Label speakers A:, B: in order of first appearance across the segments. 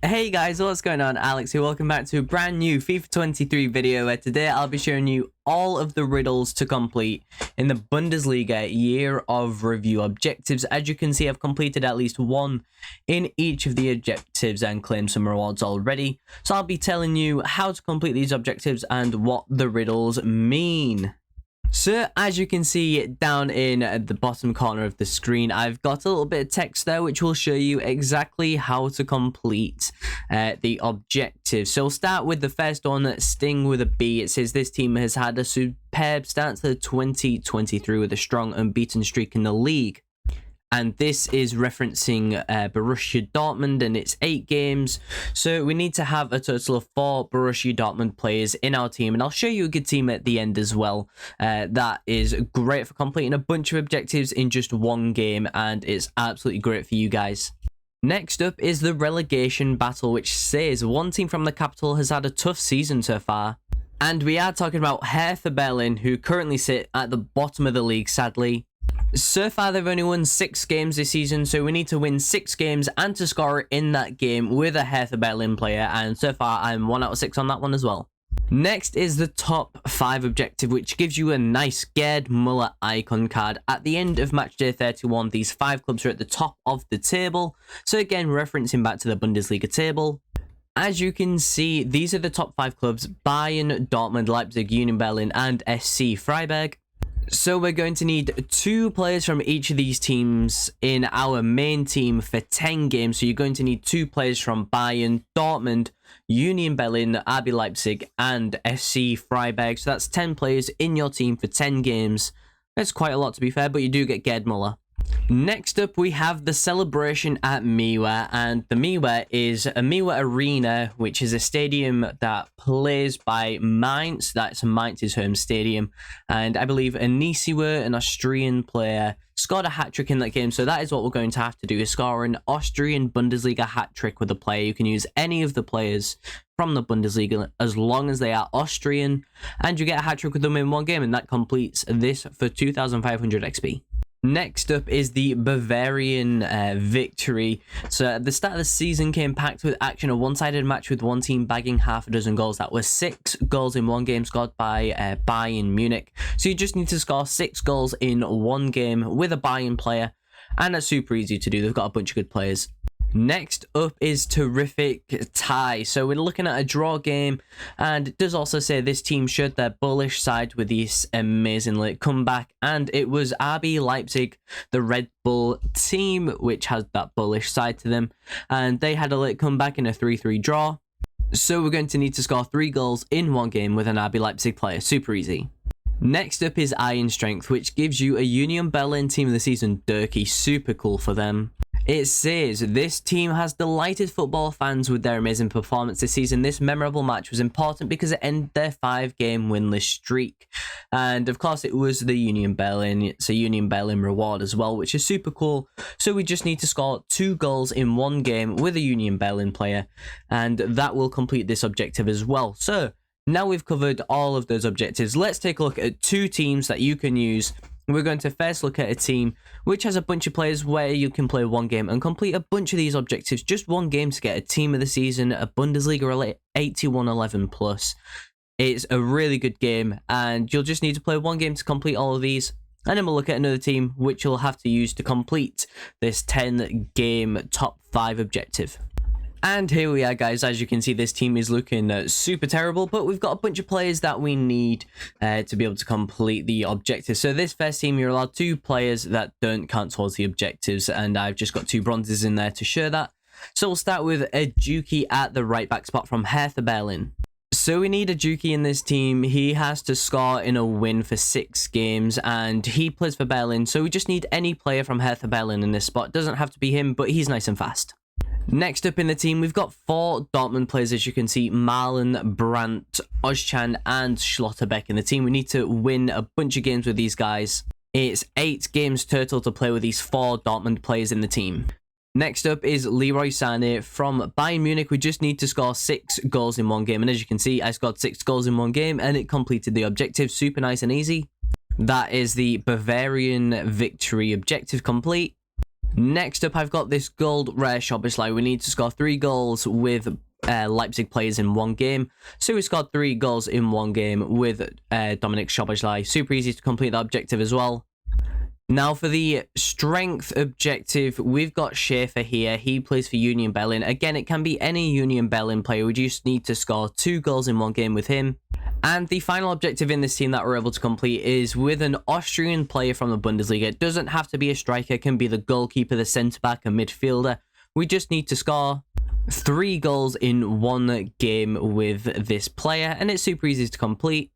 A: Hey guys, what's going on? Alex here. Welcome back to a brand new FIFA 23 video where today I'll be showing you all of the riddles to complete in the Bundesliga year of review objectives. As you can see, I've completed at least one in each of the objectives and claimed some rewards already. So I'll be telling you how to complete these objectives and what the riddles mean. So, as you can see down in the bottom corner of the screen, I've got a little bit of text there which will show you exactly how to complete the objective. So, we'll start with the first one, Sting with a B. It says this team has had a superb start to 2023 with a strong unbeaten streak in the league. And this is referencing Borussia Dortmund and it's 8 games. So we need to have a total of 4 Borussia Dortmund players in our team. And I'll show you a good team at the end as well. That is great for completing a bunch of objectives in just one game. And it's absolutely great for you guys. Next up is the Relegation Battle, which says one team from the capital has had a tough season so far. And we are talking about Hertha Berlin, who currently sit at the bottom of the league, sadly. So far, they've only won 6 games this season, so we need to win 6 games and to score in that game with a Hertha Berlin player, and so far, I'm 1 out of 6 on that one as well. Next is the top 5 objective, which gives you a nice Gerd Muller icon card. At the end of match day 31, these 5 clubs are at the top of the table, so again, referencing back to the Bundesliga table. As you can see, these are the top 5 clubs: Bayern, Dortmund, Leipzig, Union Berlin, and SC Freiburg. So we're going to need 2 players from each of these teams in our main team for 10 games. So you're going to need 2 players from Bayern, Dortmund, Union Berlin, RB Leipzig, and SC Freiburg. So that's 10 players in your team for 10 games. That's quite a lot, to be fair, but you do get Gerd Muller. Next up, we have the celebration at Mewa, and the Mewa is a Mewa Arena, which is a stadium that plays by Mainz. That's Mainz's home stadium, and I believe Anisiwa, an Austrian player, scored a hat-trick in that game, so that is what we're going to have to do, is score an Austrian Bundesliga hat-trick with a player. You can use any of the players from the Bundesliga as long as they are Austrian, and you get a hat-trick with them in one game, and that completes this for 2,500 XP. Next up is the Bavarian Victory. So at the start of the season came packed with action, a one-sided match with one team bagging half a dozen goals. That was 6 goals in one game scored by Bayern Munich. So you just need to score 6 goals in one game with a Bayern player, and that's super easy to do. They've got a bunch of good players. Next up is Terrific Tie. So we're looking at a draw game, and it does also say this team showed their bullish side with this amazing late comeback, and it was RB Leipzig, the Red Bull team, which has that bullish side to them, and they had a late comeback in a 3-3 draw. So we're going to need to score 3 goals in one game with an RB Leipzig player. Super easy. Next up is Iron Strength, which gives you a Union Berlin team of the season, Dirkie. Super cool for them. It says this team has delighted football fans with their amazing performance this season. This memorable match was important because it ended their 5-game winless streak. And of course, it was the Union Berlin. It's a Union Berlin reward as well, which is super cool. So we just need to score 2 goals in one game with a Union Berlin player, and that will complete this objective as well. So now we've covered all of those objectives, let's take a look at 2 teams that you can use. We're going to first look at a team which has a bunch of players where you can play one game and complete a bunch of these objectives. Just one game to get a team of the season, a Bundesliga 8111 plus. It's a really good game, and you'll just need to play one game to complete all of these. And then we'll look at another team which you'll have to use to complete this 10-game top 5 objective. And here we are, guys. As you can see, this team is looking super terrible, but we've got a bunch of players that we need to be able to complete the objective. So this first team, you're allowed 2 players that don't count towards the objectives, and I've just got 2 bronzes in there to show that. So we'll start with a Juki at the right back spot from Hertha Berlin. So we need a Juki in this team. He has to score in a win for 6 games, and he plays for Berlin. So we just need any player from Hertha Berlin in this spot. Doesn't have to be him, but he's nice and fast. Next up in the team, we've got 4 Dortmund players, as you can see: Malen, Brandt, Ozcan, and Schlotterbeck in the team. We need to win a bunch of games with these guys. It's 8 games total to play with these 4 Dortmund players in the team. Next up is Leroy Sané from Bayern Munich. We just need to score 6 goals in one game. And as you can see, I scored 6 goals in one game, and it completed the objective. Super nice and easy. That is the Bavarian Victory objective complete. Next up, I've got this gold rare Szoboszlai. We need to score 3 goals with Leipzig players in one game. So we scored 3 goals in one game with Dominik Szoboszlai. Super easy to complete that objective as well. Now for the strength objective, we've got Schaefer here. He plays for Union Berlin. Again, it can be any Union Berlin player. We just need to score 2 goals in one game with him. And the final objective in this team that we're able to complete is with an Austrian player from the Bundesliga. It doesn't have to be a striker. It can be the goalkeeper, the centre-back, a midfielder. We just need to score 3 goals in one game with this player. And it's super easy to complete.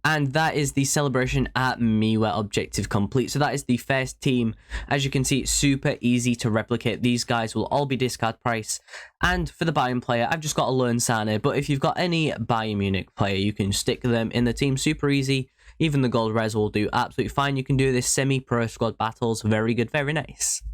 A: And that is the celebration at Mewa objective complete. So that is the first team. As you can see, it's super easy to replicate. These guys will all be discard price. And for the Bayern player, I've just got a lone Sane. But if you've got any Bayern Munich player, you can stick them in the team. Super easy. Even the gold res will do absolutely fine. You can do this semi-pro squad battles. Very good, very nice.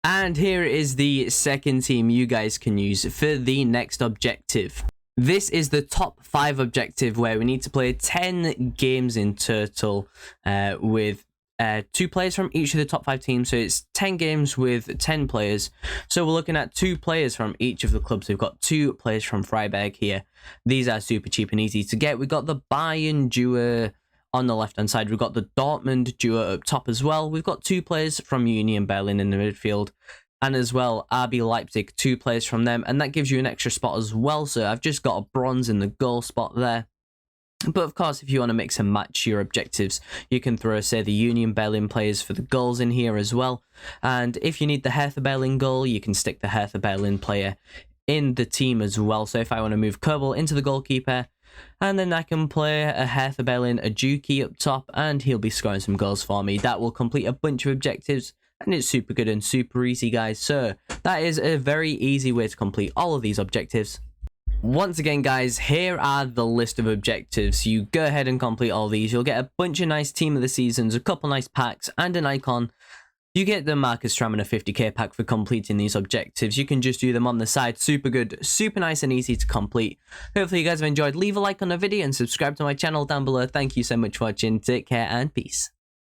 A: And here is the second team you guys can use for the next objective. This is the top 5 objective where we need to play 10 games in total with 2 players from each of the top 5 teams. So it's 10 games with 10 players. So we're looking at 2 players from each of the clubs. We've got 2 players from Freiburg here. These are super cheap and easy to get. We've got the Bayern duo on the left-hand side. We've got the Dortmund duo up top as well. We've got 2 players from Union Berlin in the midfield. And as well, RB Leipzig, 2 players from them. And that gives you an extra spot as well. So I've just got a bronze in the goal spot there. But of course, if you want to mix and match your objectives, you can throw, say, the Union Berlin players for the goals in here as well. And if you need the Hertha Berlin goal, you can stick the Hertha Berlin player in the team as well. So if I want to move Kerbal into the goalkeeper, and then I can play a Hertha Berlin, a Juki up top, and he'll be scoring some goals for me. That will complete a bunch of objectives. And it's super good and super easy, guys. So that is a very easy way to complete all of these objectives. Once again, guys, here are the list of objectives. You go ahead and complete all these. You'll get a bunch of nice team of the seasons, a couple nice packs, and an icon. You get the Marcus Thuram 50k pack for completing these objectives. You can just do them on the side. Super good, super nice and easy to complete. Hopefully you guys have enjoyed. Leave a like on the video and subscribe to my channel down below. Thank you so much for watching. Take care and peace.